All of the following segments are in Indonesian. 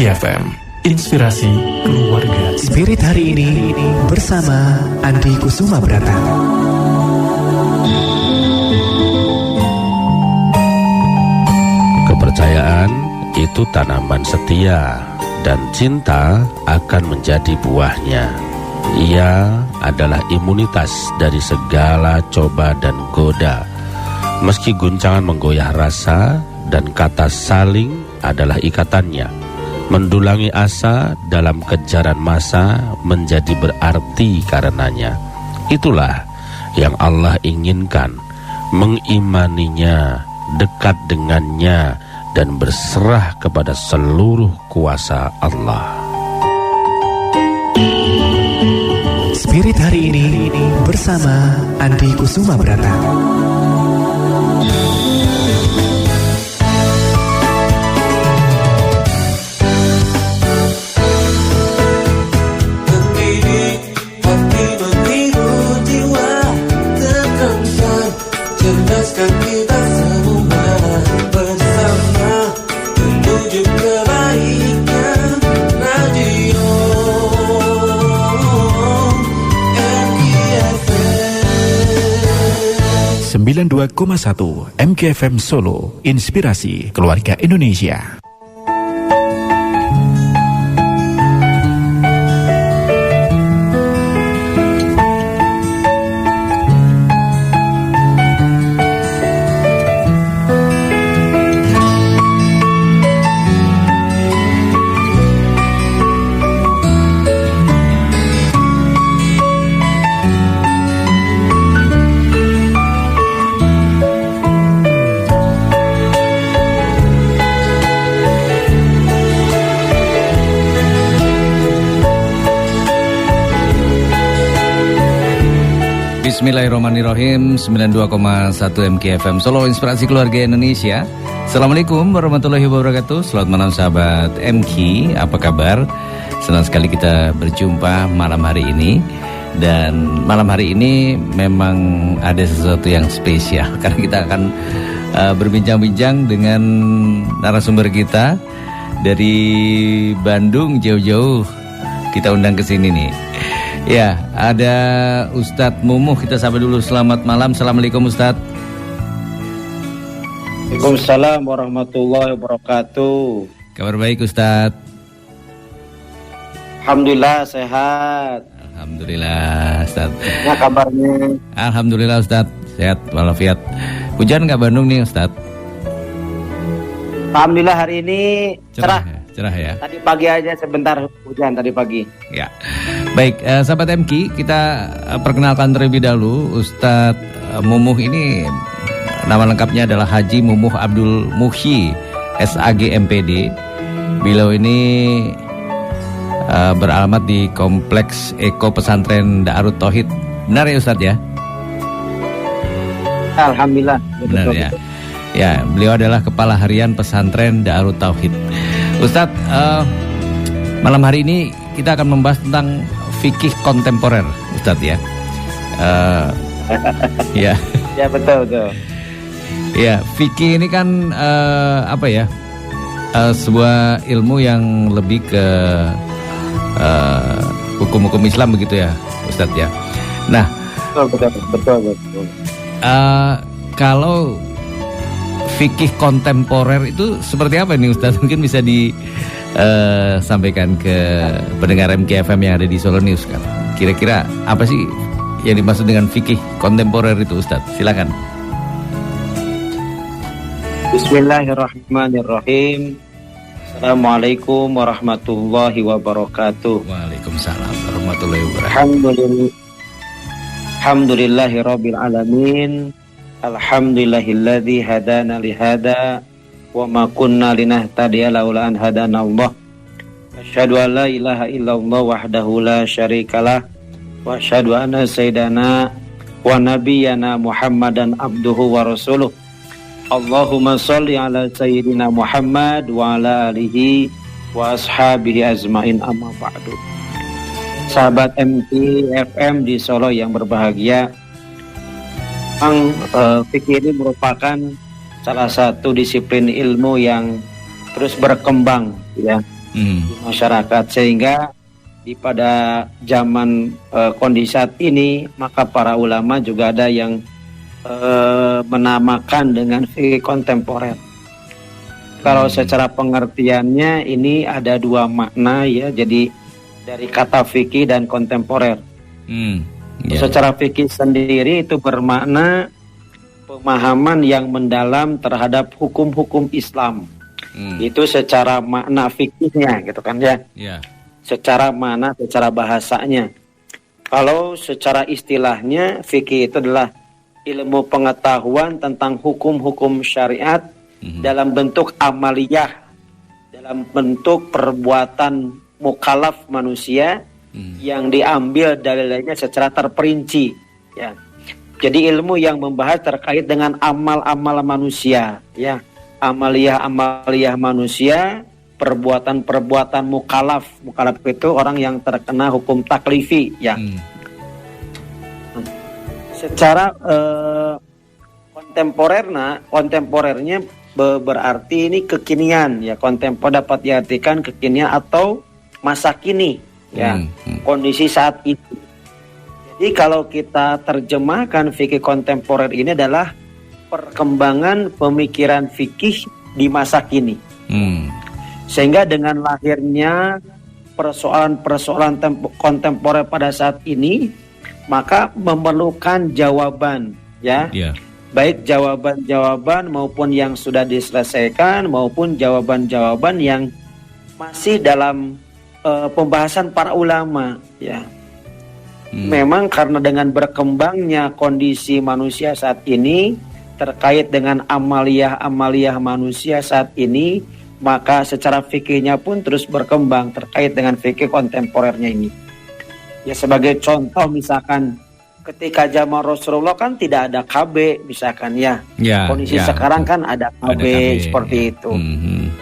MKFM, inspirasi keluarga. Spirit hari ini bersama Andi Kusuma Brata. Kepercayaan itu tanaman setia, dan cinta akan menjadi buahnya. Ia adalah imunitas dari segala coba dan goda. Meski guncangan menggoyah rasa, dan kata saling adalah ikatannya. Mendulangi asa dalam kejaran masa menjadi berarti karenanya. Itulah yang Allah inginkan, mengimaninya, dekat dengannya, dan berserah kepada seluruh kuasa Allah. Spirit hari ini bersama Andi Kusuma Brata. Sembilan 92,1 MKFM Solo, inspirasi keluarga Indonesia. Bismillahirrahmanirrahim. 92,1 MKFM Solo, inspirasi keluarga Indonesia. Assalamualaikum warahmatullahi wabarakatuh. Selamat malam sahabat MK, apa kabar? Senang sekali kita berjumpa malam hari ini. Dan malam hari ini memang ada sesuatu yang spesial, karena kita akan berbincang-bincang dengan narasumber kita dari Bandung jauh-jauh. Kita undang ke sini nih. Ya, ada Ustadz Mumuh, kita sapa dulu. Selamat malam, Assalamualaikum Ustadz. Waalaikumsalam warahmatullahi wabarakatuh. Kabar baik Ustadz? Alhamdulillah sehat. Alhamdulillah Ustadz. Nah kabarnya? Alhamdulillah Ustadz, sehat walafiat. Hujan nggak Bandung nih Ustadz? Alhamdulillah hari ini cerah. Cerah ya. Tadi pagi aja sebentar hujan tadi pagi. Ya. Baik, sahabat MK, kita perkenalkan terlebih dahulu Ustadz Mumuh ini nama lengkapnya adalah Haji Mumuh Abdul Muhyi, SAG MPD. Beliau ini beralamat di Kompleks Eko Pesantren Darut Tauhid. Benar ya Ustadz ya? Alhamdulillah. Benar ya. Ya, beliau adalah Kepala Harian Pesantren Darut Tauhid. Ustadz, malam hari ini kita akan membahas tentang fikih kontemporer, Ustadz ya. Ya. Ya betul. Ya, fikih ini kan sebuah ilmu yang lebih ke hukum-hukum Islam begitu ya, Ustadz ya. Nah, betul. Kalau fikih kontemporer itu seperti apa nih Ustadz? Mungkin bisa disampaikan ke pendengar MKFM yang ada di Solo News kan. Kira-kira apa sih yang dimaksud dengan fikih kontemporer itu Ustadz? Silakan. Bismillahirrahmanirrahim. Assalamualaikum warahmatullahi wabarakatuh. Waalaikumsalam warahmatullahi wabarakatuh. Alhamdulillahirabbil alamin. Alhamdulillahilladzi hadana lihada wa ma kunna linahtadiya laula an hadana Allah. Asyhadu an la ilaha illallah wahdahu la syarikalah wa asyhadu anna sayyidana wa nabiyyana Muhammadan abduhu wa rasuluh. Allahumma shalli ala sayyidina Muhammad wa ala alihi wa ashabihi azmain, amma ba'du. Sahabat MKFM di Solo yang berbahagia, fikih ini merupakan salah satu disiplin ilmu yang terus berkembang ya. di masyarakat, sehingga pada zaman kondisi saat ini maka para ulama juga ada yang menamakan dengan fikih kontemporer. Kalau secara pengertiannya ini ada dua makna ya, jadi dari kata fikih dan kontemporer. Secara fikih sendiri itu bermakna pemahaman yang mendalam terhadap hukum-hukum Islam. Itu secara makna fikihnya gitu kan ya. Secara makna, secara bahasanya. Kalau secara istilahnya fikih itu adalah ilmu pengetahuan tentang hukum-hukum syariat dalam bentuk amaliyah, dalam bentuk perbuatan mukallaf manusia yang diambil dalilnya secara terperinci ya. Jadi ilmu yang membahas terkait dengan amal-amal manusia ya, amaliyah manusia, perbuatan-perbuatan mukallaf itu orang yang terkena hukum taklifi ya. Secara kontemporernya berarti ini kekinian ya. Kontemporer dapat diartikan kekinian atau masa kini ya, kondisi saat itu. Jadi kalau kita terjemahkan fikih kontemporer ini adalah perkembangan pemikiran fikih di masa kini. Sehingga dengan lahirnya persoalan-persoalan kontemporer pada saat ini, maka memerlukan jawaban ya. Baik jawaban-jawaban maupun yang sudah diselesaikan maupun jawaban-jawaban yang masih dalam pembahasan para ulama ya. Memang karena dengan berkembangnya kondisi manusia saat ini terkait dengan amaliyah manusia saat ini, maka secara fikihnya pun terus berkembang terkait dengan fikih kontemporernya ini. Ya sebagai contoh misalkan ketika zaman Rasulullah kan tidak ada KB misalkan ya. Kondisi sekarang kan ada KB seperti itu.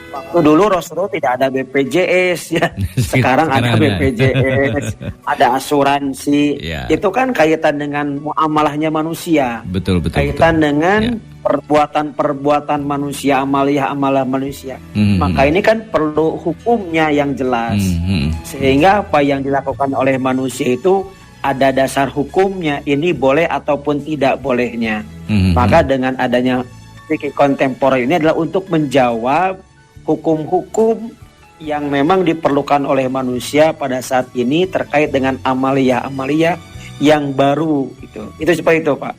Waktu dulu Rasulullah tidak ada BPJS ya. Sekarang ada BPJS, ada asuransi. Itu kan kaitan dengan muamalahnya manusia. Betul. Kaitan dengan perbuatan-perbuatan manusia, amaliyah manusia. Maka ini kan perlu hukumnya yang jelas. Sehingga apa yang dilakukan oleh manusia itu ada dasar hukumnya, ini boleh ataupun tidak bolehnya. Maka dengan adanya fikih kontemporer ini adalah untuk menjawab hukum-hukum yang memang diperlukan oleh manusia pada saat ini terkait dengan amaliyah yang baru itu seperti itu Pak.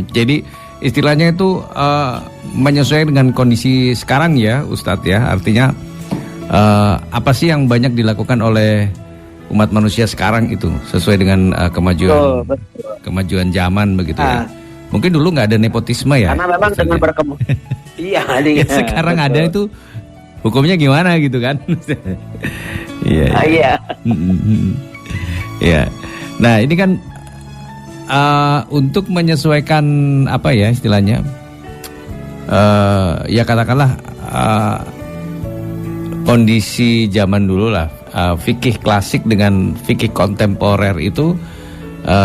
Jadi istilahnya itu menyesuaikan dengan kondisi sekarang ya Ustadz ya. Artinya apa sih yang banyak dilakukan oleh umat manusia sekarang itu sesuai dengan kemajuan zaman begitu ya. Mungkin dulu nggak ada nepotisme ya. Karena memang dengan berkembang. Iya. Sekarang betul. Ada itu hukumnya gimana gitu kan? Iya. Iya. Nah ini kan untuk menyesuaikan apa ya istilahnya, ya katakanlah kondisi zaman dulu lah. Fikih klasik dengan fikih kontemporer itu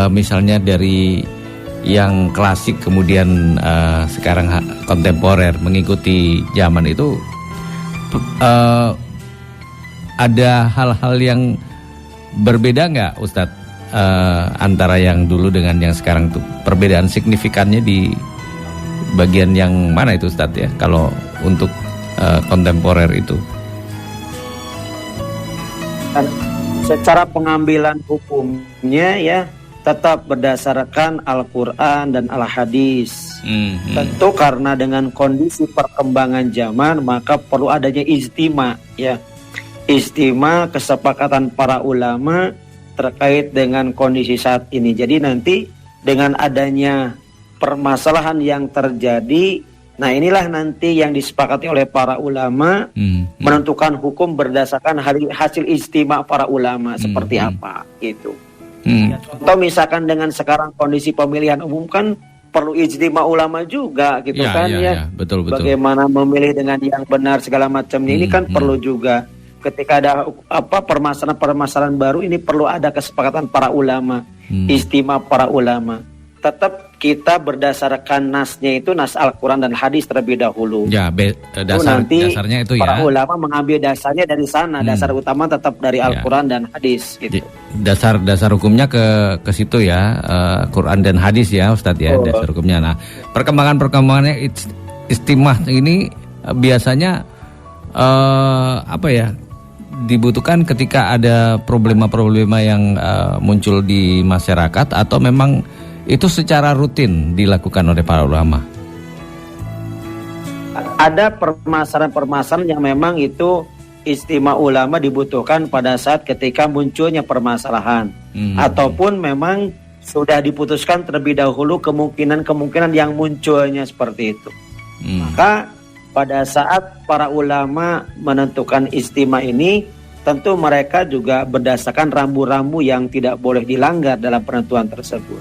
misalnya dari yang klasik kemudian sekarang kontemporer mengikuti zaman itu ada hal-hal yang berbeda nggak Ustadz antara yang dulu dengan yang sekarang tuh, perbedaan signifikannya di bagian yang mana itu Ustadz ya kalau untuk kontemporer itu? Secara pengambilan hukumnya ya tetap berdasarkan Al-Quran dan Al-Hadis. Tentu karena dengan kondisi perkembangan zaman maka perlu adanya ijtima ya. Ijtima, kesepakatan para ulama terkait dengan kondisi saat ini. Jadi nanti dengan adanya permasalahan yang terjadi, nah inilah nanti yang disepakati oleh para ulama menentukan hukum berdasarkan hasil ijtima para ulama seperti apa gitu. Ya, contoh misalkan dengan sekarang kondisi pemilihan umum kan perlu ijtima ulama juga gitu ya. Betul. Bagaimana memilih dengan yang benar segala macamnya ini kan perlu juga. Ketika ada permasalahan baru ini perlu ada kesepakatan para ulama, ijtima para ulama. tetap kita berdasarkan nasnya itu nas Al-Quran dan hadis terlebih dahulu. Ya, dasarnya itu para ya. ulama mengambil dasarnya dari sana. Dasar utama tetap dari Al-Quran dan hadis gitu. Dasar hukumnya ke situ ya, Quran dan hadis ya Ustadz ya, dasar hukumnya. Nah, perkembangannya istimah ini biasanya dibutuhkan ketika ada problema-problema yang muncul di masyarakat, atau memang itu secara rutin dilakukan oleh para ulama? Ada permasalahan-permasalahan yang memang itu istimewa ulama dibutuhkan pada saat ketika munculnya permasalahan, ataupun memang sudah diputuskan terlebih dahulu kemungkinan yang munculnya seperti itu. Maka pada saat para ulama menentukan istimewa ini, tentu mereka juga berdasarkan rambu-rambu yang tidak boleh dilanggar dalam penentuan tersebut.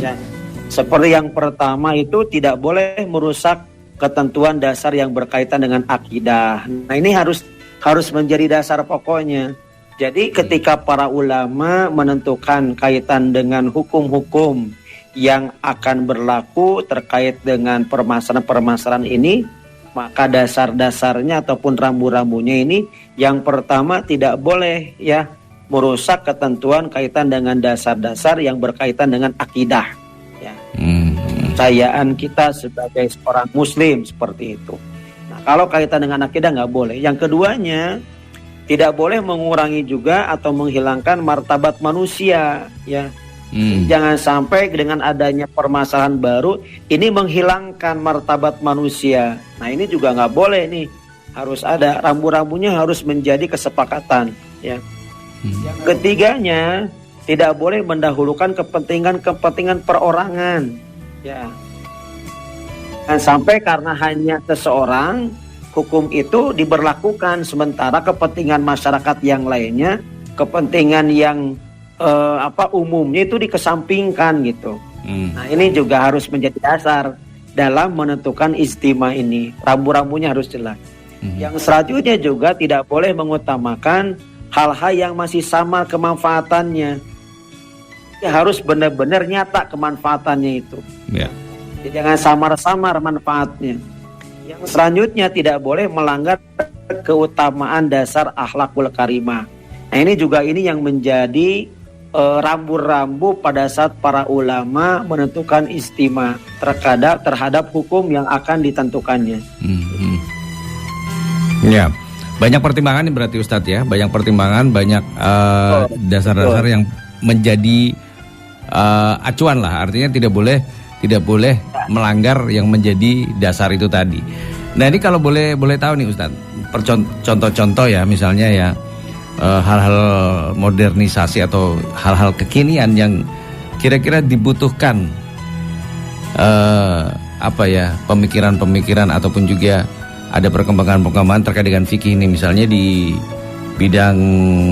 Ya, seperti yang pertama itu tidak boleh merusak ketentuan dasar yang berkaitan dengan akidah. Nah, ini harus menjadi dasar pokoknya. Jadi ketika para ulama menentukan kaitan dengan hukum-hukum yang akan berlaku terkait dengan permasalahan-permasalahan ini, maka dasar-dasarnya ataupun rambu-rambunya ini yang pertama tidak boleh ya merusak ketentuan kaitan dengan dasar-dasar yang berkaitan dengan akidah ya. Kepercayaan kita sebagai seorang muslim seperti itu. Nah, kalau kaitan dengan akidah nggak boleh. Yang keduanya, tidak boleh mengurangi juga atau menghilangkan martabat manusia ya. Jangan sampai dengan adanya permasalahan baru ini menghilangkan martabat manusia. Nah, ini juga nggak boleh nih. Harus ada rambu-rambunya, harus menjadi kesepakatan ya. Yang ketiganya, tidak boleh mendahulukan kepentingan perorangan ya. Dan sampai karena hanya seseorang hukum itu diberlakukan, sementara kepentingan masyarakat yang lainnya, kepentingan yang umumnya itu dikesampingkan gitu. Nah, ini juga harus menjadi dasar dalam menentukan istimewa ini. Rambu-rambunya harus jelas. Yang selanjutnya juga tidak boleh mengutamakan hal-hal yang masih sama kemanfaatannya. Ya, harus benar-benar nyata kemanfaatannya itu. Ya. Jangan samar-samar manfaatnya. Yang selanjutnya tidak boleh melanggar keutamaan dasar akhlakul karimah. Nah, ini yang menjadi rambu-rambu pada saat para ulama menentukan istimewa terhadap hukum yang akan ditentukannya. Ya. Banyak pertimbangan nih berarti Ustadz ya, banyak pertimbangan, banyak dasar-dasar yang menjadi acuan lah, artinya tidak boleh melanggar yang menjadi dasar itu tadi. Nah, ini kalau boleh tahu nih Ustadz, contoh-contoh ya, misalnya ya hal-hal modernisasi atau hal-hal kekinian yang kira-kira dibutuhkan pemikiran-pemikiran ataupun juga ada perkembangan terkait dengan fikih ini, misalnya di bidang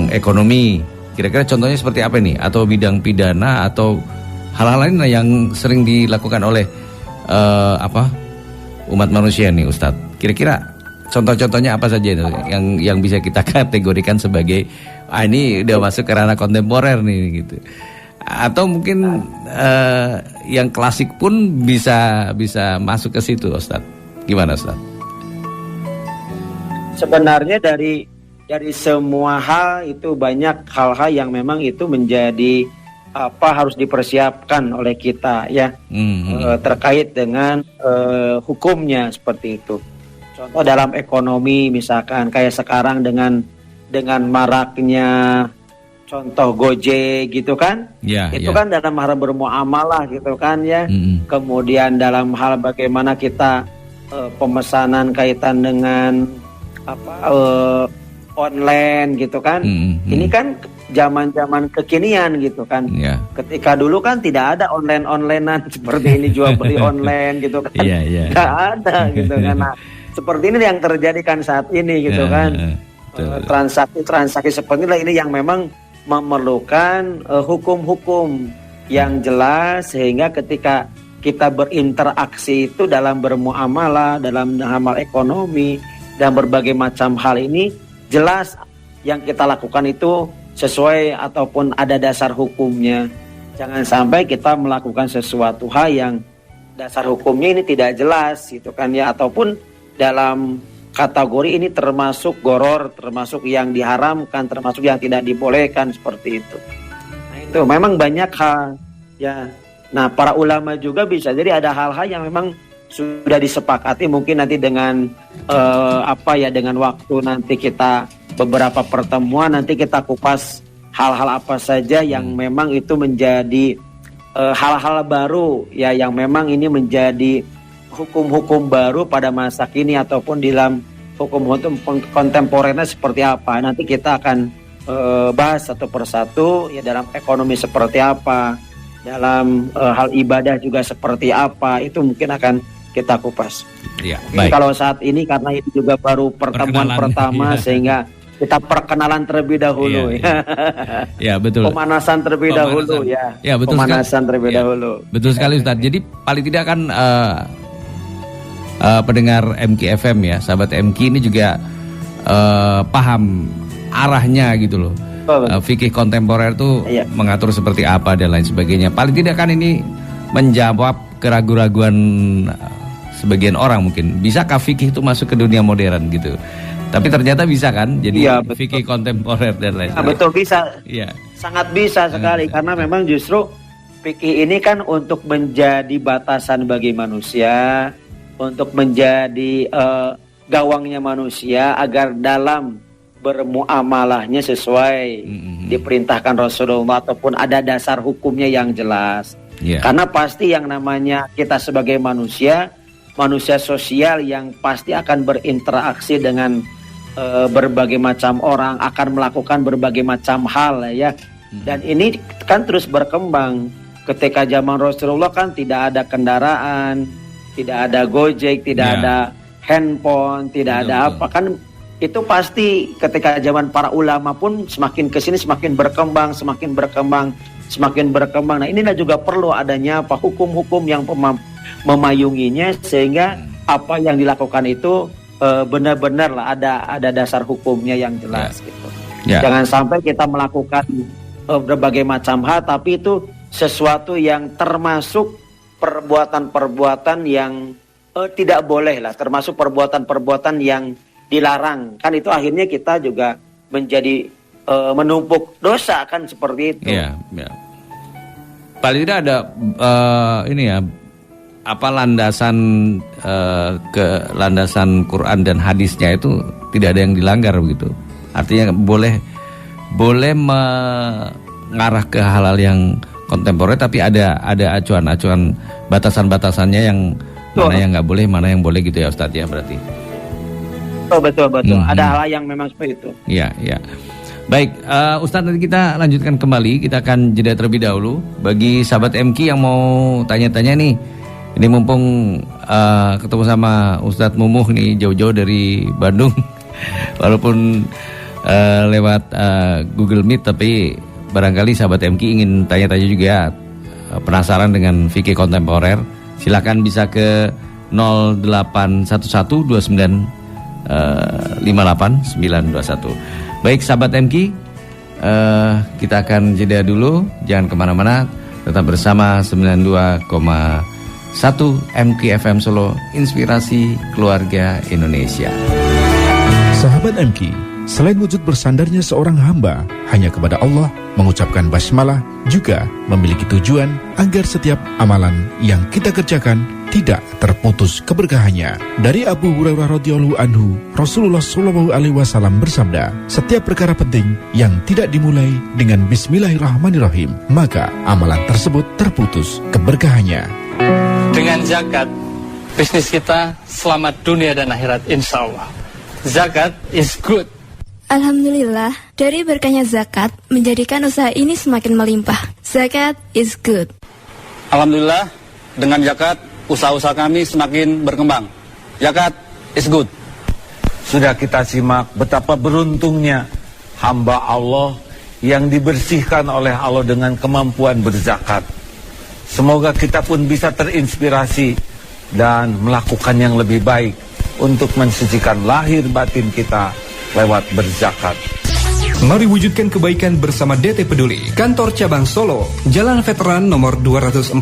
ekonomi, kira-kira contohnya seperti apa nih? Atau bidang pidana atau hal-hal lain yang sering dilakukan oleh umat manusia nih Ustadz. Kira-kira contoh-contohnya apa saja itu yang bisa kita kategorikan sebagai ini udah masuk ke ranah kontemporer nih gitu. Atau mungkin yang klasik pun bisa masuk ke situ Ustadz. Gimana Ustadz? Sebenarnya dari semua hal itu banyak hal-hal yang memang itu menjadi harus dipersiapkan oleh kita ya, terkait dengan hukumnya seperti itu. Contoh dalam ekonomi misalkan kayak sekarang dengan maraknya contoh Gojek gitu kan, itu kan dalam hal bermuamalah gitu kan ya. Kemudian dalam hal bagaimana kita pemesanan kaitan dengan online gitu kan. Ini kan zaman-zaman kekinian gitu kan. Ketika dulu kan tidak ada online-onlinean seperti ini, jual beli online gitu kan. Nggak ada gitu kan. Nah, seperti ini yang terjadi kan saat ini gitu kan. Transaksi seperti ini yang memang memerlukan hukum-hukum yang jelas, sehingga ketika kita berinteraksi itu dalam bermuamalah, dalam amal ekonomi dan berbagai macam hal ini jelas yang kita lakukan itu sesuai ataupun ada dasar hukumnya. Jangan sampai kita melakukan sesuatu hal yang dasar hukumnya ini tidak jelas gitu kan ya, ataupun dalam kategori ini termasuk goror, termasuk yang diharamkan, termasuk yang tidak dibolehkan, seperti itu. Nah itu memang banyak hal ya. Nah para ulama juga bisa jadi ada hal-hal yang memang sudah disepakati, mungkin nanti dengan dengan waktu nanti kita beberapa pertemuan nanti kita kupas hal-hal apa saja yang memang itu menjadi hal-hal baru ya, yang memang ini menjadi hukum-hukum baru pada masa kini ataupun dalam hukum-hukum kontemporernya seperti apa. Nanti kita akan bahas satu persatu ya, dalam ekonomi seperti apa, dalam hal ibadah juga seperti apa, itu mungkin akan kita kupas. Ya, baik. Kalau saat ini karena itu juga baru pertemuan pertama sehingga kita perkenalan terlebih dahulu ya betul. Pemanasan terlebih dahulu ya. Ya betul. Pemanasan terlebih dahulu. Betul sekali Ustaz. Jadi paling tidak kan pendengar MK FM ya, sahabat MK ini juga paham arahnya gitu loh. Fikih kontemporer itu mengatur seperti apa dan lain sebagainya. Paling tidak kan ini menjawab keraguan-raguan sebagian orang mungkin. Bisakah fikih itu masuk ke dunia modern gitu? Tapi ternyata bisa kan, jadi fikih kontemporer dan lain sebagainya. Betul bisa, ya. Sangat bisa sekali karena memang justru fikih ini kan untuk menjadi batasan bagi manusia, untuk menjadi gawangnya manusia agar dalam bermuamalahnya sesuai diperintahkan Rasulullah ataupun ada dasar hukumnya yang jelas. Karena pasti yang namanya kita sebagai manusia sosial yang pasti akan berinteraksi dengan berbagai macam orang, akan melakukan berbagai macam hal ya. Dan ini kan terus berkembang. Ketika zaman Rasulullah kan tidak ada kendaraan, tidak ada Gojek, tidak ada handphone, tidak ada apa kan. Itu pasti ketika zaman para ulama pun semakin kesini semakin berkembang. Nah inilah juga perlu adanya hukum-hukum yang memayunginya sehingga apa yang dilakukan itu benar-benar lah ada dasar hukumnya yang jelas gitu. Jangan sampai kita melakukan berbagai macam hal tapi itu sesuatu yang termasuk perbuatan-perbuatan yang tidak boleh lah, termasuk perbuatan-perbuatan yang dilarang. Kan itu akhirnya kita juga menjadi menumpuk dosa kan seperti itu. Iya. Paling tidak ada landasan landasan Quran dan hadisnya itu tidak ada yang dilanggar begitu. Artinya boleh mengarah ke hal-hal yang kontemporer tapi ada acuan-acuan batasan-batasannya yang mana yang nggak boleh, mana yang boleh gitu ya Ustadz ya berarti. Betul. Ada hal yang memang seperti itu. Iya. Baik, Ustadz nanti kita lanjutkan kembali. Kita akan jeda terlebih dahulu. Bagi sahabat MK yang mau tanya-tanya nih, ini mumpung ketemu sama Ustadz Mumuh nih jauh-jauh dari Bandung, walaupun lewat Google Meet, tapi barangkali sahabat MK ingin tanya-tanya juga, penasaran dengan fikih kontemporer. Silakan bisa ke 08112958 Baik sahabat MK, kita akan jeda dulu, jangan kemana-mana, tetap bersama 92,1 MK FM Solo, Inspirasi Keluarga Indonesia. Sahabat MK, selain wujud bersandarnya seorang hamba hanya kepada Allah, mengucapkan basmalah juga memiliki tujuan agar setiap amalan yang kita kerjakan tidak terputus keberkahannya. Dari Abu Hurairah radhiyallahu anhu, Rasulullah sallallahu alaihi wasallam bersabda, setiap perkara penting yang tidak dimulai dengan bismillahirrahmanirrahim, maka amalan tersebut terputus keberkahannya. Dengan zakat, bisnis kita selamat dunia dan akhirat insya Allah. Zakat is good. Alhamdulillah, dari berkahnya zakat menjadikan usaha ini semakin melimpah. Zakat is good. Alhamdulillah, dengan zakat usaha-usaha kami semakin berkembang. Zakat is good. Sudah kita simak betapa beruntungnya hamba Allah yang dibersihkan oleh Allah dengan kemampuan berzakat. Semoga kita pun bisa terinspirasi dan melakukan yang lebih baik untuk mensucikan lahir batin kita lewat berzakat. Mari wujudkan kebaikan bersama DT Peduli. Kantor Cabang Solo, Jalan Veteran nomor 247,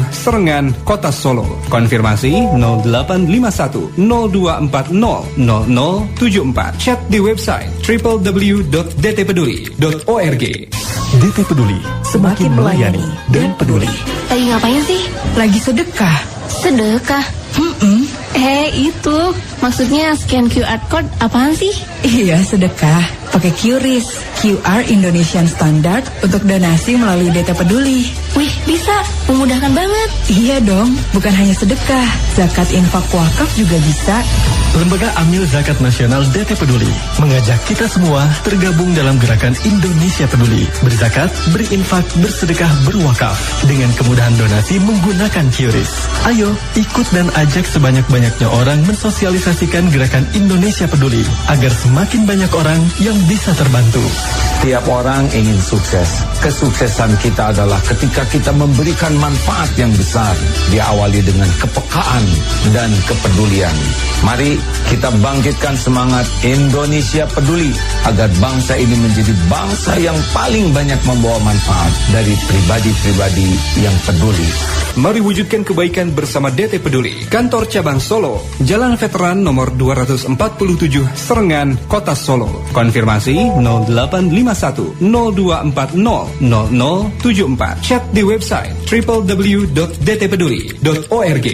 Serengan, Kota Solo. Konfirmasi 0851 0240 0074. Chat di website www.dtpeduli.org. DT Peduli, semakin melayani dan peduli. Lagi ngapain sih? Lagi sedekah. Sedekah? Itu maksudnya scan QR code apaan sih? Iya, sedekah. Pakai QRIS, QR Indonesian Standard untuk donasi melalui DT Peduli. Wih, bisa. Memudahkan banget. Iya dong, bukan hanya sedekah. Zakat, infak, wakaf juga bisa. Lembaga Amil Zakat Nasional DT Peduli mengajak kita semua tergabung dalam gerakan Indonesia Peduli. Berzakat, berinfak, bersedekah, berwakaf dengan kemudahan donasi menggunakan QRIS. Ayo, ikut dan ajak sebanyak-banyaknya orang mensosialisasikan gerakan Indonesia Peduli agar semakin banyak orang yang bisa terbantu. Tiap orang ingin sukses. Kesuksesan kita adalah ketika kita memberikan manfaat yang besar, diawali dengan kepekaan dan kepedulian. Mari kita bangkitkan semangat Indonesia Peduli agar bangsa ini menjadi bangsa yang paling banyak membawa manfaat dari pribadi-pribadi yang peduli. Mari wujudkan kebaikan bersama DT Peduli. Kantor Cabang Solo, Jalan Veteran nomor 247, Serengan, Kota Solo. Konfirmasi 0851 0240 0074. Chat di website www.dtpeduli.org.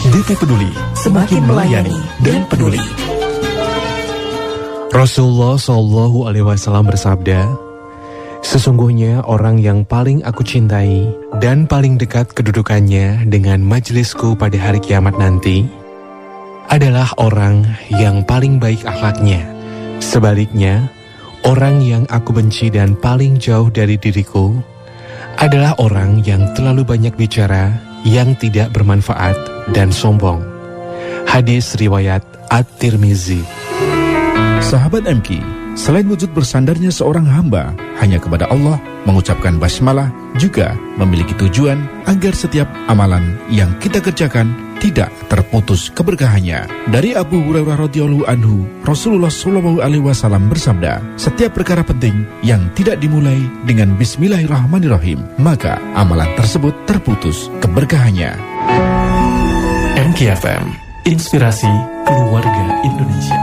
DT Peduli, semakin melayani dan peduli. Rasulullah Shallallahu Alaihi Wasallam bersabda, sesungguhnya orang yang paling aku cintai dan paling dekat kedudukannya dengan majelisku pada hari kiamat nanti adalah orang yang paling baik akhlaknya. Sebaliknya, orang yang aku benci dan paling jauh dari diriku adalah orang yang terlalu banyak bicara, yang tidak bermanfaat dan sombong. Hadis riwayat At-Tirmizi. Sahabat MK, selain wujud bersandarnya seorang hamba hanya kepada Allah, mengucapkan basmalah juga memiliki tujuan agar setiap amalan yang kita kerjakan tidak terputus keberkahannya. Dari Abu Hurairah radhiyallahu anhu, Rasulullah sallallahu alaihi wasallam bersabda, setiap perkara penting yang tidak dimulai dengan bismillahirrahmanirrahim, maka amalan tersebut terputus keberkahannya. MKFM, inspirasi keluarga Indonesia.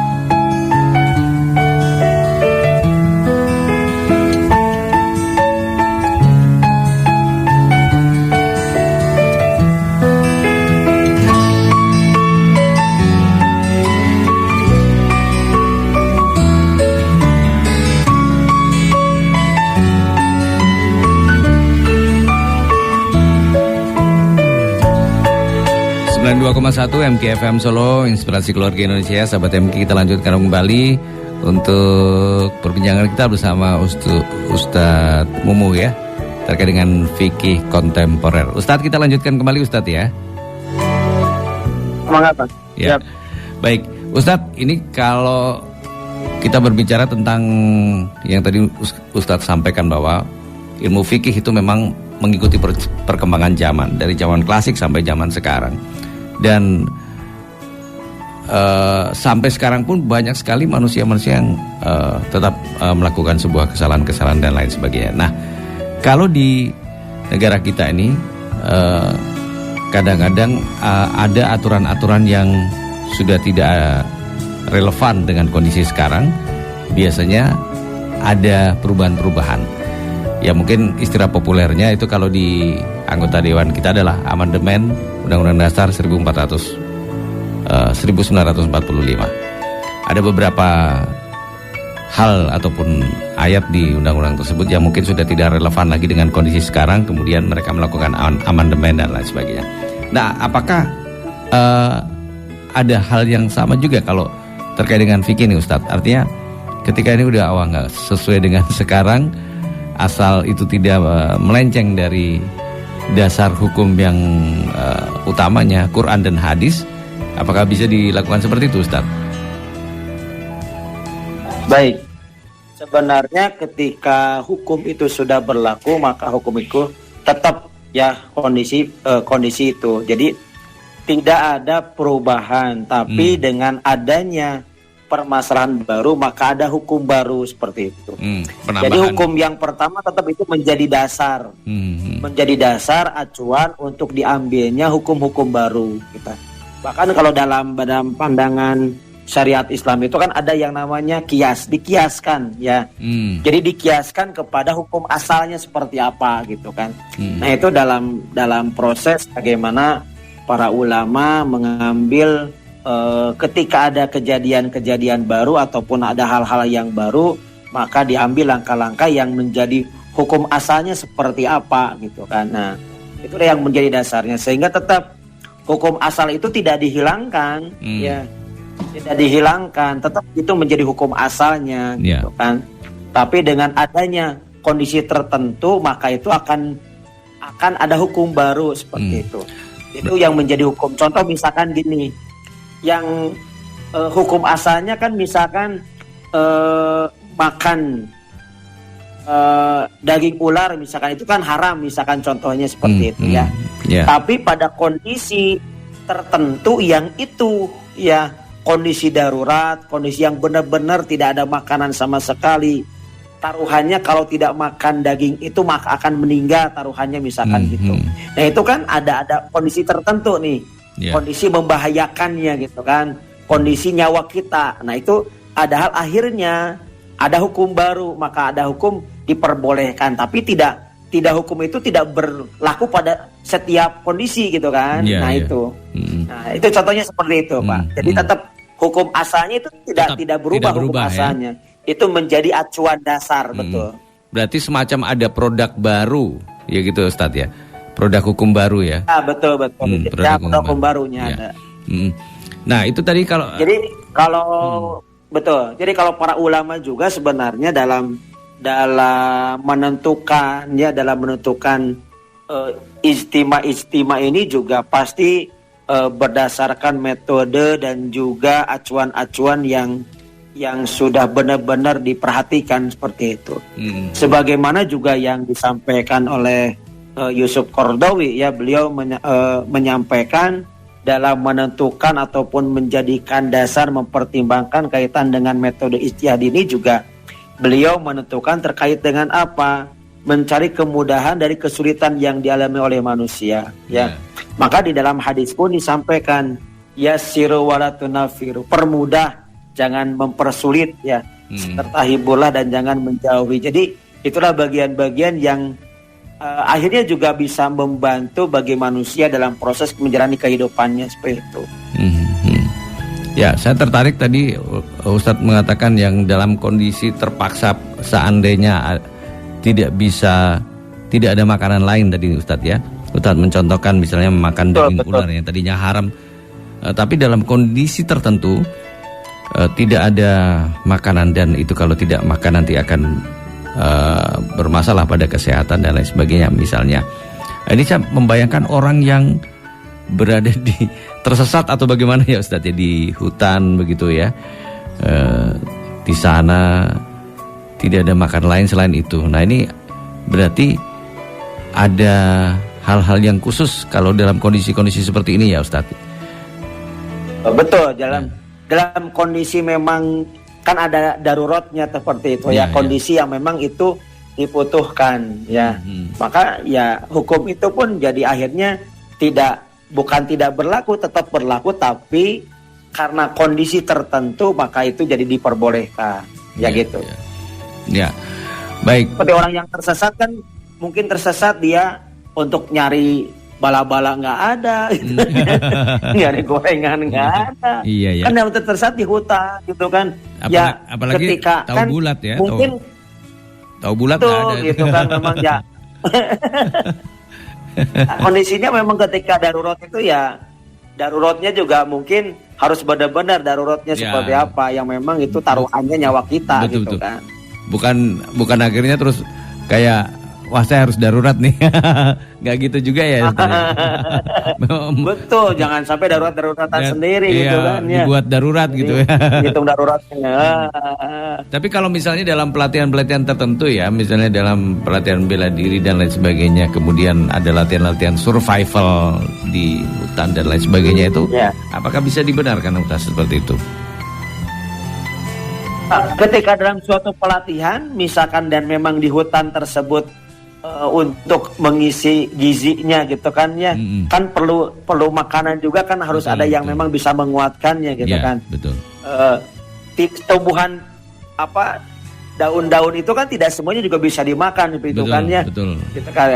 MKFM Solo, inspirasi keluarga Indonesia. Sahabat MK, kita lanjutkan kembali untuk perbincangan kita bersama Ustadz Mumu ya, terkait dengan fikih kontemporer. Ustadz, kita lanjutkan kembali Ustadz ya. Semangat Pak. Ya. Baik, Ustadz, ini kalau kita berbicara tentang yang tadi Ustadz sampaikan bahwa ilmu fikih itu memang mengikuti perkembangan zaman, dari zaman klasik sampai zaman sekarang. Dan sampai sekarang pun banyak sekali manusia-manusia yang tetap melakukan sebuah kesalahan-kesalahan dan lain sebagainya. Nah, kalau di negara kita ini kadang-kadang ada aturan-aturan yang sudah tidak relevan dengan kondisi sekarang. Biasanya ada perubahan-perubahan. Ya mungkin istilah populernya itu kalau di anggota dewan kita adalah amandemen Undang-Undang Dasar 1945. Ada beberapa hal ataupun ayat di undang-undang tersebut yang mungkin sudah tidak relevan lagi dengan kondisi sekarang, kemudian mereka melakukan amandemen dan lain sebagainya. Nah, apakah ada hal yang sama juga kalau terkait dengan fikih ini Ustadz? Artinya ketika ini udah nggak sesuai dengan sekarang, asal itu tidak melenceng dari dasar hukum yang utamanya Quran dan hadis, apakah bisa dilakukan seperti itu Ustaz? Baik, sebenarnya ketika hukum itu sudah berlaku, maka hukum itu tetap ya kondisi itu. Jadi tidak ada perubahan, tapi dengan adanya permasalahan baru, maka ada hukum baru seperti itu. Penambahan. Jadi hukum yang pertama tetap itu menjadi dasar, menjadi dasar acuan untuk diambilnya hukum-hukum baru kita. Bahkan kalau dalam pandangan syariat Islam itu kan ada yang namanya kias, dikiaskan ya. Jadi dikiaskan kepada hukum asalnya seperti apa gitu kan. Nah itu dalam proses bagaimana para ulama mengambil ketika ada kejadian-kejadian baru ataupun ada hal-hal yang baru, maka diambil langkah-langkah yang menjadi hukum asalnya seperti apa gitu kan. Nah itu yang menjadi dasarnya sehingga tetap hukum asal itu tidak dihilangkan ya. Tidak dihilangkan, tetap itu menjadi hukum asalnya gitu kan. Tapi dengan adanya kondisi tertentu maka itu akan ada hukum baru seperti itu. Itu yang menjadi hukum. Contoh misalkan gini, yang hukum asalnya kan misalkan makan daging ular misalkan itu kan haram misalkan contohnya seperti itu ya. Tapi pada kondisi tertentu yang itu ya, kondisi darurat, kondisi yang benar-benar tidak ada makanan sama sekali, taruhannya kalau tidak makan daging itu maka akan meninggal taruhannya misalkan gitu. Nah itu kan ada kondisi tertentu nih, kondisi membahayakannya gitu kan, kondisi nyawa kita. Nah itu ada hal akhirnya ada hukum baru, maka ada hukum diperbolehkan, tapi tidak hukum itu tidak berlaku pada setiap kondisi gitu kan. Itu. Nah itu contohnya seperti itu Pak. Jadi tetap hukum asalnya itu tidak berubah hukum asalnya. Itu menjadi acuan dasar, betul. Berarti semacam ada produk baru, ya gitu Ustadz ya. Produk hukum baru ya. Betul. Produk hukum barunya ada. Nah itu tadi kalau. Jadi betul. Jadi kalau para ulama juga sebenarnya dalam menentukan ijtima ini juga pasti berdasarkan metode dan juga acuan-acuan yang sudah benar-benar diperhatikan seperti itu. Sebagaimana juga yang disampaikan oleh Yusuf Qaradawi ya, beliau menyampaikan dalam menentukan ataupun menjadikan dasar mempertimbangkan kaitan dengan metode ijtihad ini juga beliau menentukan terkait dengan apa? Mencari kemudahan dari kesulitan yang dialami oleh manusia ya. Maka di dalam hadis pun disampaikan yassiru wala tunafiru, permudah jangan mempersulit ya. Tertahiburlah dan jangan menjauhi. Jadi itulah bagian-bagian yang akhirnya juga bisa membantu bagi manusia dalam proses menjalani kehidupannya seperti itu. Ya, saya tertarik tadi Ustadz mengatakan yang dalam kondisi terpaksa seandainya tidak ada makanan lain tadi Ustadz ya. Ustadz mencontohkan misalnya makan daging ular yang tadinya haram, tapi dalam kondisi tertentu tidak ada makanan, dan itu kalau tidak makan nanti akan bermasalah pada kesehatan dan lain sebagainya misalnya. Ini saya membayangkan orang yang berada tersesat atau bagaimana ya Ustadz ya, di hutan begitu ya, di sana tidak ada makan lain selain itu. Nah ini berarti ada hal-hal yang khusus kalau dalam kondisi-kondisi seperti ini ya Ustadz. Betul, dalam kondisi memang kan ada daruratnya seperti itu ya, kondisi yang memang itu dibutuhkan ya. Maka ya hukum itu pun jadi akhirnya bukan tidak berlaku, tetap berlaku, tapi karena kondisi tertentu maka itu jadi diperbolehkan ya gitu. Ya. Baik. Seperti orang yang tersesat kan mungkin tersesat dia untuk nyari bala-bala nggak ada, gitu. Nyari gorengan nggak ada. Kan yang tersesat di hutan gitu kan. Apalagi ketika tahu kan bulat ya. Mungkin tahu bulat nggak ada. Gitu kan memang ya. Kondisinya memang ketika darurat itu ya, daruratnya juga mungkin harus benar-benar daruratnya seperti apa yang memang itu taruhannya nyawa kita. Betul. Kan. Bukan akhirnya terus kayak wah saya harus darurat nih. Nggak gitu juga ya. Betul, jangan sampai darurat-daruratan sendiri gitu kan ya. Dibuat darurat gitu ya. Hitung daruratnya. Tapi kalau misalnya dalam pelatihan-pelatihan tertentu ya, misalnya dalam pelatihan bela diri dan lain sebagainya, kemudian ada latihan-latihan survival di hutan dan lain sebagainya itu, apakah bisa dibenarkan Ustaz seperti itu? Ketika dalam suatu pelatihan, misalkan dan memang di hutan tersebut untuk mengisi gizinya gitu kan ya, kan perlu makanan juga kan, harus ada yang memang bisa menguatkannya gitu kan. Betul. Tumbuhan daun-daun itu kan tidak semuanya juga bisa dimakan gitu kan ya. Betul. Gitu kan.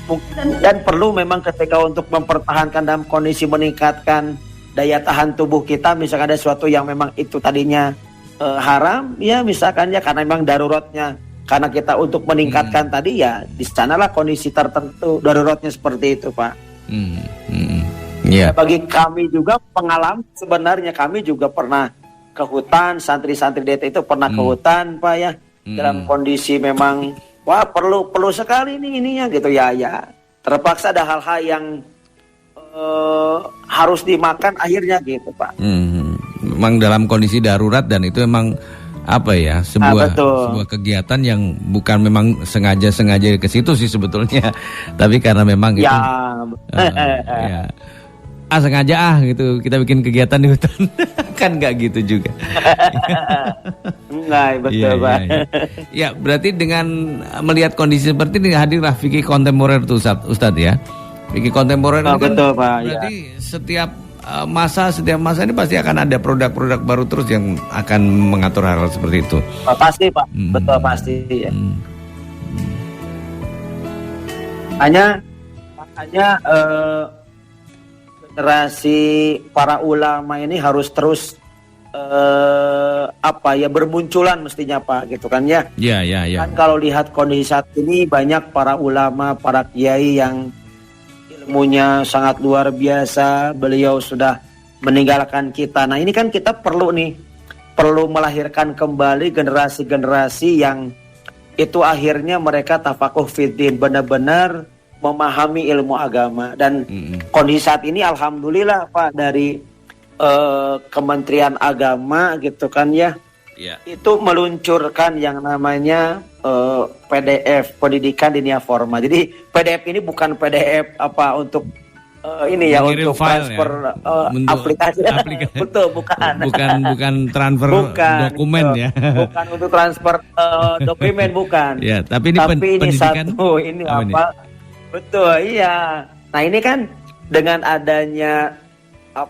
Mungkin dan perlu memang ketika untuk mempertahankan dalam kondisi meningkatkan daya tahan tubuh kita, misalkan ada sesuatu yang memang itu tadinya haram ya, misalkan ya karena memang daruratnya, karena kita untuk meningkatkan tadi ya, di sanalah kondisi tertentu daruratnya seperti itu Pak. Bagi kami juga pengalaman, sebenarnya kami juga pernah ke hutan, santri-santri DT itu pernah ke hutan Pak ya, dalam kondisi memang wah perlu sekali ininya gitu ya, terpaksa ada hal-hal yang harus dimakan akhirnya gitu Pak. Memang dalam kondisi darurat, dan itu memang sebuah kegiatan yang bukan memang sengaja ke situ sih sebetulnya, tapi karena memang itu sengaja gitu kita bikin kegiatan di hutan. Kan nggak gitu juga. Enggak, betul Pak. Ya, berarti dengan melihat kondisi seperti ini hadirlah fikih kontemporer tuh Ustadz ya. Fikih kontemporer ini kan betul, Pak, berarti setiap masa ini pasti akan ada produk-produk baru terus yang akan mengatur hal seperti itu. Pasti Pak, betul pasti ya. Makanya generasi para ulama ini harus terus bermunculan mestinya Pak gitu kan ya. Iya. Kan kalau lihat kondisi saat ini banyak para ulama, para kiai yang ilmunya sangat luar biasa, beliau sudah meninggalkan kita. Nah ini kan kita perlu melahirkan kembali generasi-generasi yang itu akhirnya mereka tafakuh fiddin, benar-benar memahami ilmu agama. Dan kondisi saat ini alhamdulillah Pak, dari Kementerian Agama gitu kan ya, itu meluncurkan yang namanya PDF, pendidikan dunia formal. Jadi PDF ini bukan PDF untuk untuk transfer aplikasi. Betul, bukan transfer dokumen ya. Bukan untuk transfer dokumen, bukan. Ya, tapi ini pendidikan ini apa? Betul, iya. Nah ini kan dengan adanya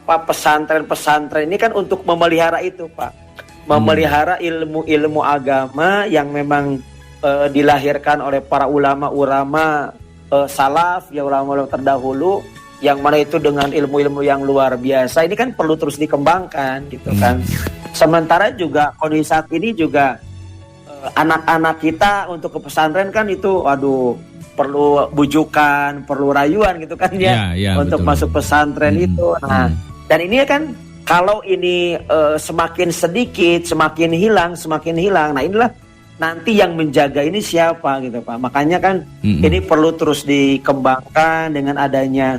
pesantren-pesantren ini kan untuk memelihara itu Pak, memelihara ilmu-ilmu agama yang memang dilahirkan oleh para ulama-ulama salaf, ya ulama-ulama terdahulu, yang mana itu dengan ilmu-ilmu yang luar biasa. Ini kan perlu terus dikembangkan gitu kan. Sementara juga kondisi saat ini juga anak-anak kita untuk ke pesantren kan itu perlu bujukan, perlu rayuan gitu kan ya, untuk masuk pesantren itu. Nah, dan ini kan kalau ini semakin sedikit, semakin hilang. Nah, inilah nanti yang menjaga ini siapa gitu Pak. Makanya kan ini perlu terus dikembangkan dengan adanya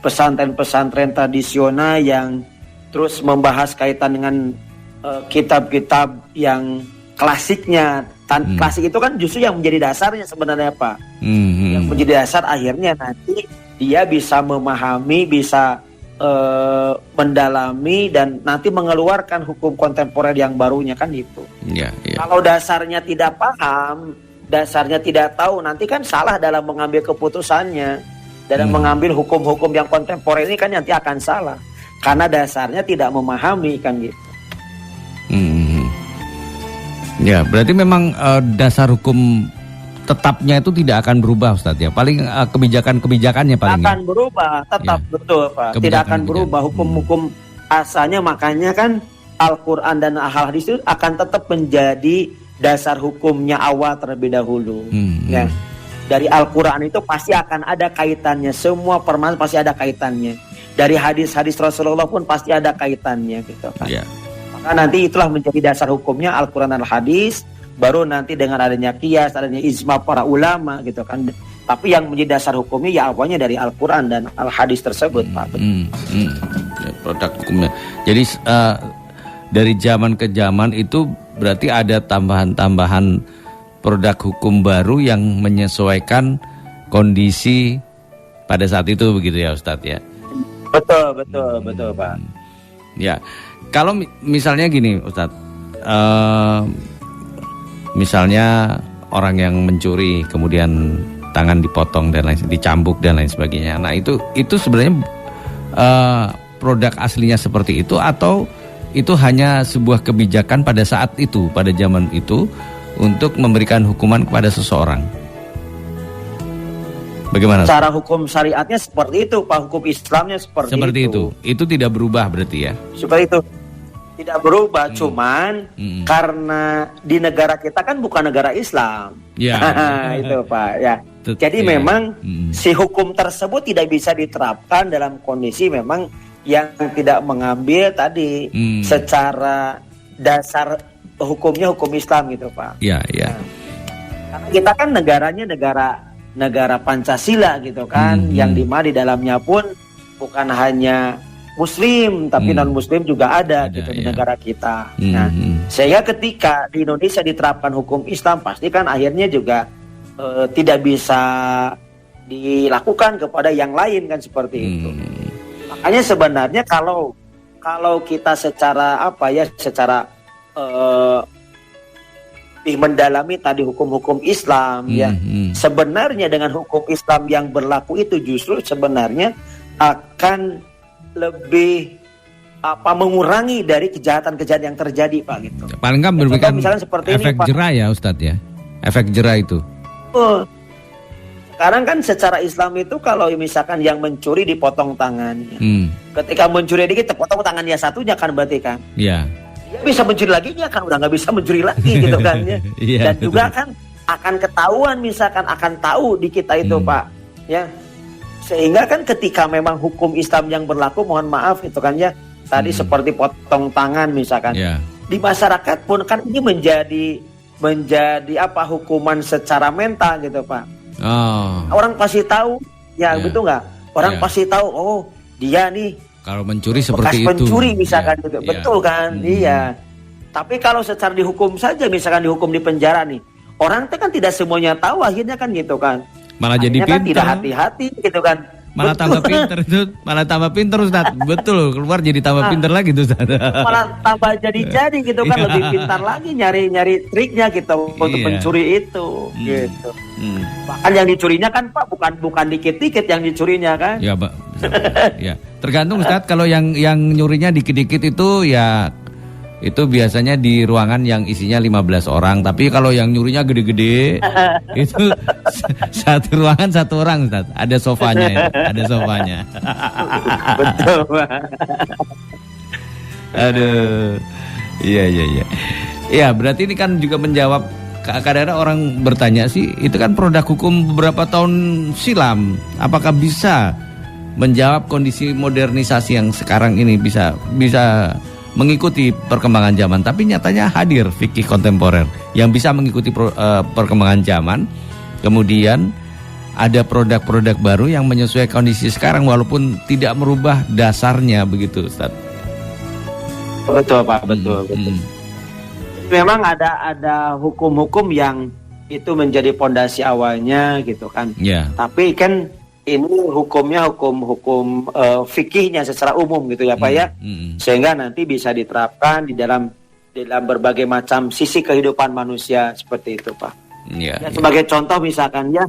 pesantren-pesantren tradisional yang terus membahas kaitan dengan kitab-kitab yang klasiknya. Klasik itu kan justru yang menjadi dasarnya sebenarnya Pak. Yang menjadi dasar akhirnya nanti dia bisa memahami, bisa mendalami, dan nanti mengeluarkan hukum kontemporer yang barunya kan itu. Kalau dasarnya tidak paham, dasarnya tidak tahu, nanti kan salah dalam mengambil keputusannya, dalam mengambil hukum-hukum yang kontemporer ini kan nanti akan salah karena dasarnya tidak memahami kan gitu. Ya, berarti memang dasar hukum tetapnya itu tidak akan berubah Ustadz ya. Paling kebijakan-kebijakannya paling akan berubah, tetap betul Pak. Tidak akan berubah hukum-hukum asalnya, makanya kan Al-Quran dan Al-Hadis itu akan tetap menjadi dasar hukumnya awal terlebih dahulu. Ya. Dari Al-Quran itu pasti akan ada kaitannya, semua permasalahan pasti ada kaitannya. Dari hadis-hadis Rasulullah pun pasti ada kaitannya gitu kan. Maka nanti itulah menjadi dasar hukumnya Al-Quran dan Al-Hadis. Baru nanti dengan adanya qiyas, adanya ijma para ulama gitu kan. Tapi yang menjadi dasar hukumnya ya awalnya dari Al-Quran dan Al-Hadis tersebut Pak. Produk hukumnya. Jadi dari zaman ke zaman itu berarti ada tambahan-tambahan produk hukum baru yang menyesuaikan kondisi pada saat itu begitu ya Ustadz ya. Betul Pak. Ya, kalau misalnya gini Ustadz, misalnya orang yang mencuri kemudian tangan dipotong dan lain, dicambuk dan lain sebagainya. Nah itu sebenarnya produk aslinya seperti itu, atau itu hanya sebuah kebijakan pada saat itu, pada zaman itu, untuk memberikan hukuman kepada seseorang? Bagaimana? Cara hukum syariatnya seperti itu, Pak. Hukum Islamnya seperti itu. Itu tidak berubah berarti ya? Seperti itu. Tidak berubah, cuman karena di negara kita kan bukan negara Islam. Ya. Itu Pak. Ya. Jadi memang si hukum tersebut tidak bisa diterapkan dalam kondisi memang yang tidak mengambil tadi secara dasar hukumnya hukum Islam gitu Pak. Iya, iya. Karena kita kan negaranya negara Pancasila gitu kan, yang dimana di dalamnya pun bukan hanya Muslim tapi non Muslim juga ada gitu di negara kita. Nah, sehingga ketika di Indonesia diterapkan hukum Islam pasti kan akhirnya juga tidak bisa dilakukan kepada yang lain kan seperti itu. Makanya sebenarnya kalau kita secara secara mendalami tadi hukum-hukum Islam ya, sebenarnya dengan hukum Islam yang berlaku itu justru sebenarnya akan lebih mengurangi dari kejahatan-kejahatan yang terjadi Pak gitu. Paling nggak memberikan efek ini, jerah ya Ustadz ya, efek jerah itu. Sekarang kan secara Islam itu kalau misalkan yang mencuri dipotong tangannya, ketika mencuri dikit potong tangannya satunya kan berarti kan. Iya. Dia bisa mencuri lagi ya kan udah nggak bisa mencuri lagi gitu kan ya. Dan juga kan akan ketahuan misalkan akan tahu di kita itu Pak ya. Sehingga kan ketika memang hukum Islam yang berlaku, mohon maaf itu kan ya, tadi seperti potong tangan misalkan, di masyarakat pun kan ini menjadi hukuman secara mental gitu Pak. Orang pasti tahu ya, betul nggak? Orang pasti tahu, oh dia nih kalau mencuri seperti itu, pencuri misalkan gitu, betul kan? Iya. Tapi kalau secara dihukum saja, misalkan dihukum di penjara nih, orang itu kan tidak semuanya tahu, akhirnya kan gitu kan. Malah jadi pintar. Kan tidak hati-hati gitu kan. Malah tambah pintar itu, malah tambah pintar Ustaz. Betul, keluar jadi tambah pintar lagi tuh Ustaz. Malah tambah jadi gitu kan, lebih pintar lagi nyari triknya gitu untuk mencuri itu gitu. Bahkan yang dicurinya kan Pak bukan dikit-dikit yang dicurinya kan. Iya, Pak. Ya. Tergantung Ustaz, kalau yang nyurinya dikit-dikit itu ya itu biasanya di ruangan yang isinya 15 orang. Tapi kalau yang nyurinya gede-gede itu satu ruangan satu orang Ustaz. Ada sofanya itu, ada sofanya. Betul Pak. Aduh. Iya. Iya, berarti ini kan juga menjawab, kadang-kadang orang bertanya sih, itu kan produk hukum beberapa tahun silam. Apakah bisa menjawab kondisi modernisasi yang sekarang ini, bisa mengikuti perkembangan zaman? Tapi nyatanya hadir fikih kontemporer yang bisa mengikuti perkembangan zaman. Kemudian ada produk-produk baru yang menyesuaikan kondisi sekarang walaupun tidak merubah dasarnya, begitu Ustaz. Betul Pak, betul. Memang ada hukum-hukum yang itu menjadi pondasi awalnya gitu kan. Tapi kan ini hukumnya hukum fikihnya secara umum gitu ya Pak ya, sehingga nanti bisa diterapkan di dalam berbagai macam sisi kehidupan manusia seperti itu Pak. Sebagai contoh misalkan ya,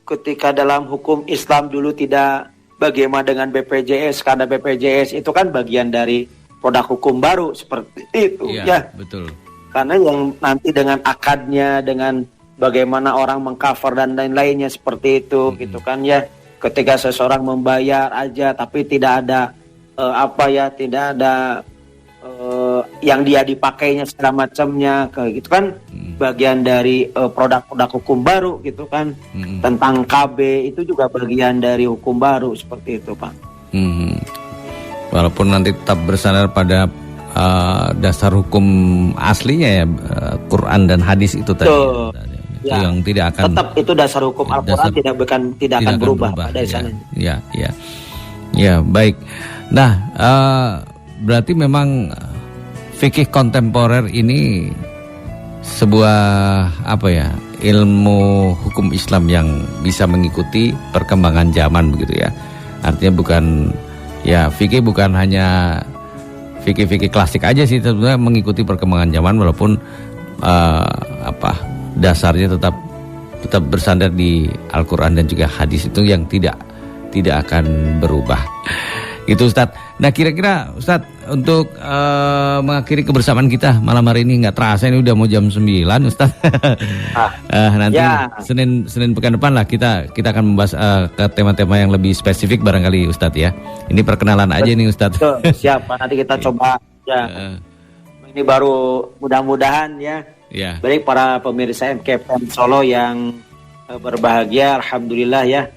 ketika dalam hukum Islam dulu tidak bagaimana dengan BPJS, karena BPJS itu kan bagian dari produk hukum baru seperti itu ya. Betul. Karena yang nanti dengan akadnya, dengan bagaimana orang mengcover dan lain-lainnya seperti itu gitu kan ya. Ketika seseorang membayar aja tapi tidak ada tidak ada yang dia dipakainya segala macamnya kayak gitu kan, bagian dari produk-produk hukum baru gitu kan. Tentang KB itu juga bagian dari hukum baru seperti itu Pak. Walaupun nanti tetap bersandar pada dasar hukum aslinya ya, Quran dan hadis itu tadi. Ya, yang tidak akan tetap itu dasar hukum Al-Quran tidak akan berubah pada sana. Ya, baik. Nah, berarti memang fikih kontemporer ini sebuah ilmu hukum Islam yang bisa mengikuti perkembangan zaman begitu ya. Artinya bukan fikih bukan hanya fikih-fikih klasik aja sih, sebenarnya mengikuti perkembangan zaman, walaupun dasarnya tetap bersandar di Al-Quran dan juga hadis itu yang tidak akan berubah. Itu Ustadz. Nah, kira-kira Ustadz, untuk mengakhiri kebersamaan kita malam hari ini, nggak terasa ini udah mau jam 9 Ustadz. Nanti ya. Senin pekan depan lah kita akan membahas ke tema-tema yang lebih spesifik barangkali Ustadz ya. Ini perkenalan aja nih Ustadz. Siap, nanti kita coba ya. Ini baru mudah-mudahan ya. Baik para pemirsa MKFM Solo yang berbahagia, alhamdulillah ya.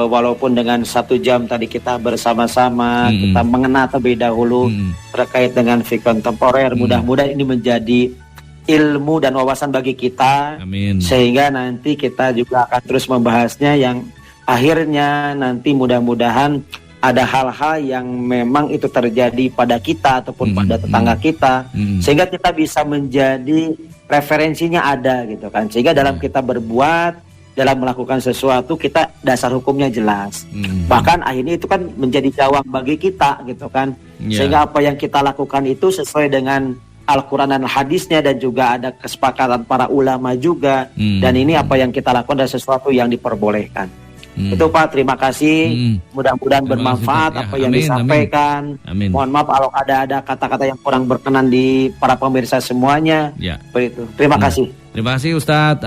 Walaupun dengan 1 jam tadi kita bersama-sama, kita mengenal terlebih dahulu terkait dengan fikih kontemporer. Mudah-mudahan ini menjadi ilmu dan wawasan bagi kita. Amin. Sehingga nanti kita juga akan terus membahasnya, yang akhirnya nanti mudah-mudahan ada hal-hal yang memang itu terjadi pada kita ataupun pada tetangga kita, sehingga kita bisa menjadi referensinya ada gitu kan, sehingga dalam kita berbuat, dalam melakukan sesuatu kita dasar hukumnya jelas. Bahkan akhirnya itu kan menjadi jawab bagi kita gitu kan. Sehingga apa yang kita lakukan itu sesuai dengan Al-Quran dan hadisnya, dan juga ada kesepakatan para ulama juga. Dan ini apa yang kita lakukan adalah sesuatu yang diperbolehkan. Itu Pak, terima kasih. Mudah-mudahan bermanfaat apa yang disampaikan. Amin. Mohon maaf kalau ada kata-kata yang kurang berkenan di para pemirsa semuanya. Begitu. Terima kasih. Terima kasih Ustadz.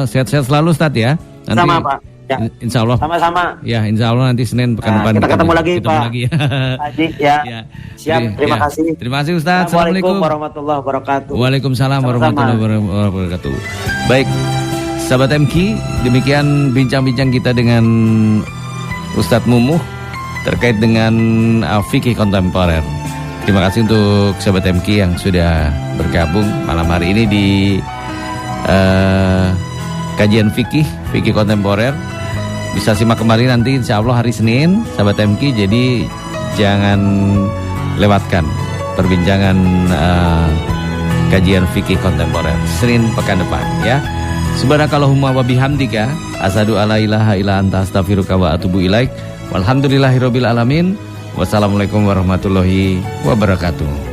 Sehat-sehat selalu Ustadz ya. Nanti, sama Pak. Ya. Insya Allah. Sama-sama. Ya, Insya Allah nanti Senin pekan depan kita ketemu lagi Pak. Haji ya. Siap. Terima kasih. Terima kasih Ustadz. Assalamualaikum warahmatullahi wabarakatuh. Waalaikumsalam warahmatullahi wabarakatuh. Baik. Sahabat MK, demikian bincang-bincang kita dengan Ustadz Mumuh terkait dengan fikih kontemporer. Terima kasih untuk sahabat MK yang sudah bergabung malam hari ini di kajian fikih kontemporer. Bisa simak kembali nanti insya Allah hari Senin, sahabat MK. Jadi jangan lewatkan perbincangan kajian fikih kontemporer Senin pekan depan ya. Subhanakallahumma wa bihamdika asyhadu alla ilaha illa anta astaghfiruka wa atubu ilaik. Walhamdulillahirabbil alamin. Wassalamualaikum warahmatullahi wabarakatuh.